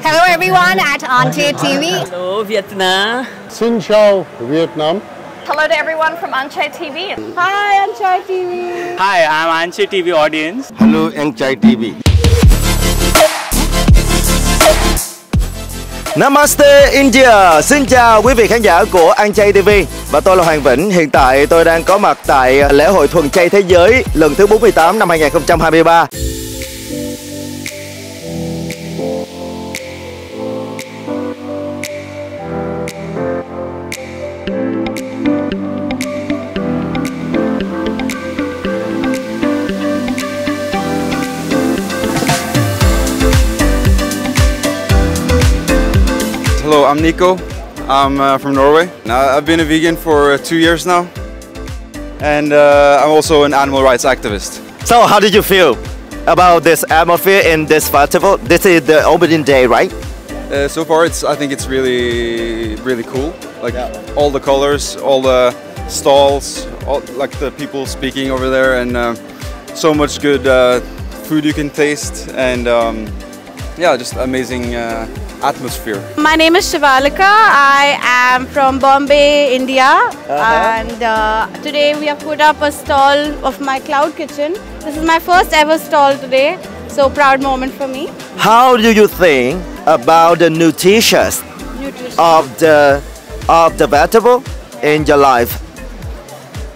Hello everyone at Anche TV. Hello Vietnam. Xin chào Vietnam. Hello to everyone from Anche TV. Hi Anche TV. Hi, I'm Anche TV audience. Hello Anche TV. Namaste India. Xin chào quý vị khán giả của Anche TV. Và tôi là Hoàng Vĩnh. Hiện tại tôi đang có mặt tại lễ hội thuần chay thế giới lần thứ 48 năm 2023. Hello, I'm Nico. I'm from Norway. I've been a vegan for 2 years now, and I'm also an animal rights activist. So how did you feel about this atmosphere in this festival? This is the opening day, right? So far, I think it's really cool. Like all the colors, all the stalls, like the people speaking over there, and so much good food you can taste, and yeah, just amazing atmosphere. My name is Shivalika. I am from Bombay, India, and today we have put up a stall of my cloud kitchen. This is my first ever stall today, so proud moment for me. How do you think about the nutrition of the vegetable in your life?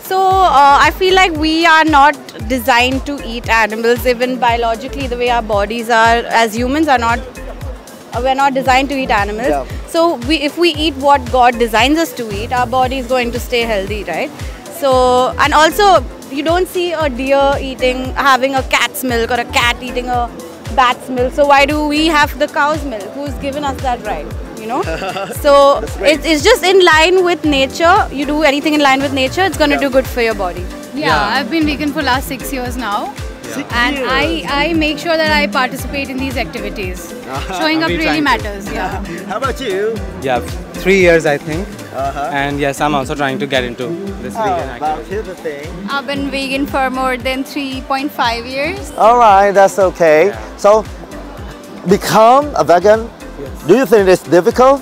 So I feel like we are not designed to eat animals. Even biologically, the way our bodies are as humans are not. We're not designed to eat animals. Yeah. So if we eat what God designs us to eat, our body is going to stay healthy, right? So, and also you don't see a deer having a cat's milk or a cat eating a bat's milk. So why do we have the cow's milk? Who's given us that right? You know? So it's just in line with nature. You do anything in line with nature, it's going to do good for your body. Yeah, I've been vegan for last 6 years now. And I make sure that I participate in these activities. Showing up really matters. Yeah. How about you? Yeah, 3 years I think. And yes, I'm also trying to get into this vegan activity. But here's the thing. I've been vegan for more than 3.5 years. All right, that's okay. Yeah. So, become a vegan. Yes. Do you think it's difficult?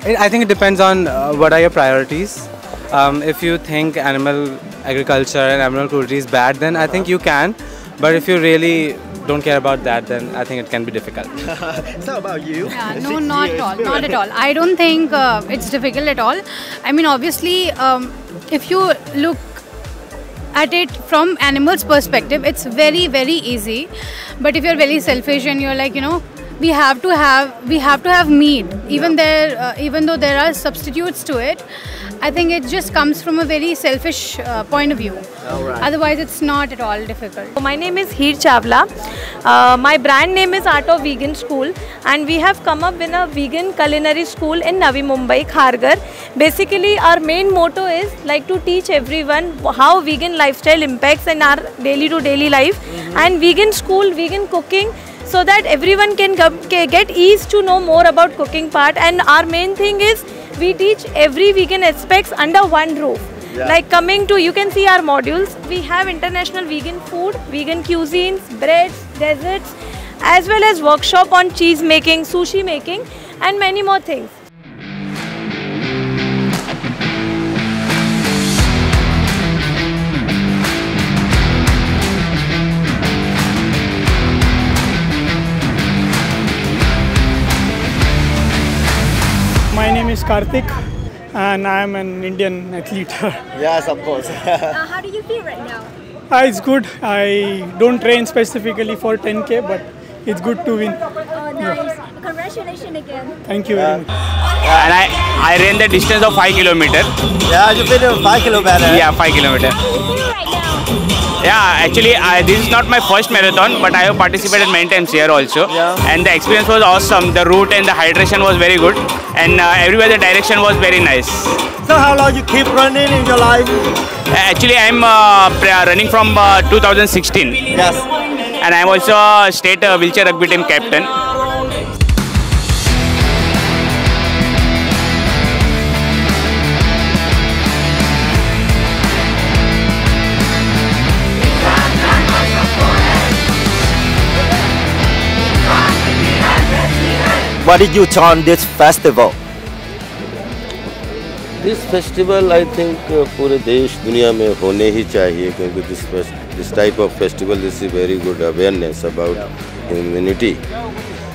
I think it depends on what are your priorities. If you think animal agriculture and animal cruelty is bad, then I think you can. But if you really don't care about that, then I think it can be difficult. So about you? Yeah, no, not at all. Not at all. I don't think it's difficult at all. I mean, obviously, if you look at it from animals' perspective, it's very, very easy. But if you're very selfish and you're like, you know, we have to have meat, even though there are substitutes to it. I think it just comes from a very selfish point of view. Right. Otherwise, it's not at all difficult. My name is Heer Chawla. My brand name is Art of Vegan School, and we have come up with a vegan culinary school in Navi Mumbai, Kharghar. Basically, our main motto is like to teach everyone how vegan lifestyle impacts in our daily to daily life, and vegan school, vegan cooking, so that everyone can get ease to know more about cooking part. And our main thing is we teach every vegan aspects under one roof. Yeah. Like coming to, you can see our modules. We have international vegan food, vegan cuisines, breads, desserts, as well as workshop on cheese making, sushi making, and many more things. My name is Karthik and I am an Indian athlete. Yes, of course. How do you feel right now? It's good. I don't train specifically for 10K, but it's good to win. Oh, nice. Congratulations again. Thank you very much. And I ran the distance of 5 kilometers. Yeah, you finished 5 kilometers. Yeah, 5 kilometers. How do you feel right now? Yeah, actually, this is not my first marathon, but I have participated many times here also. Yeah. And the experience was awesome. The route and the hydration was very good, and everywhere the direction was very nice. So how long you keep running in your life? Actually, I'm running from 2016. Yes. And I'm also a state wheelchair rugby team captain. Why did you join this festival? This festival I think पूरे देश दुनिया में होने ही चाहिए क्योंकि this type of festival is very good awareness about humanity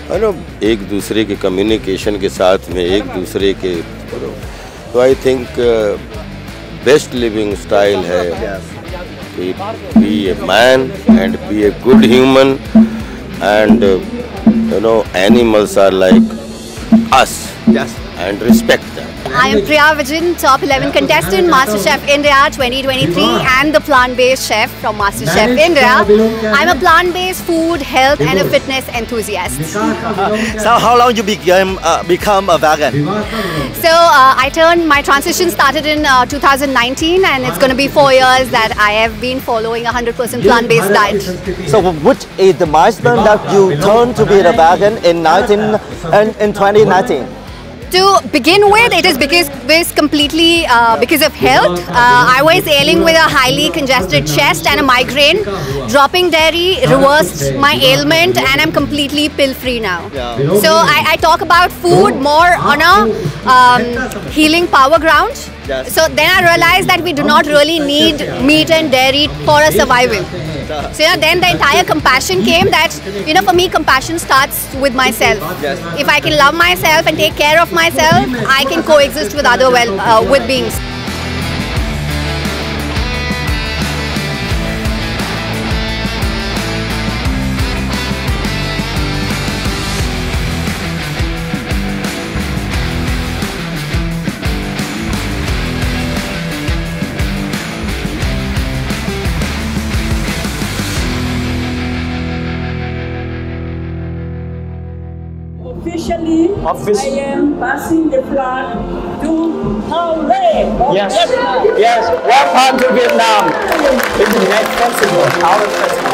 है ना, एक दूसरे के कम्युनिकेशन के साथ में एक दूसरे के, तो I think best living style है be a man and be a good human and you know animals are like us and respect them. I am Priya Vijin, top 11 contestant, MasterChef India 2023 and the plant-based chef from MasterChef India. I'm a plant-based food, health and a fitness enthusiast. So how long you become a vegan? So my transition started in 2019 and it's going to be 4 years that I have been following 100% plant-based diet. So which is the milestone that you turned to be a vegan in 2019? To begin with, it is completely because of health. I was ailing with a highly congested chest and a migraine. Dropping dairy reversed my ailment and I'm completely pill-free now. So I talk about food more on a healing power ground. So then I realized that we do not really need meat and dairy for a survival. So then the entire compassion came that, for me compassion starts with myself. If I can love myself and take care of myself, I can coexist with other with beings. Officially, I am passing the flag to Hao Lei. Yes, welcome to Vietnam. This is the next festival, our festival.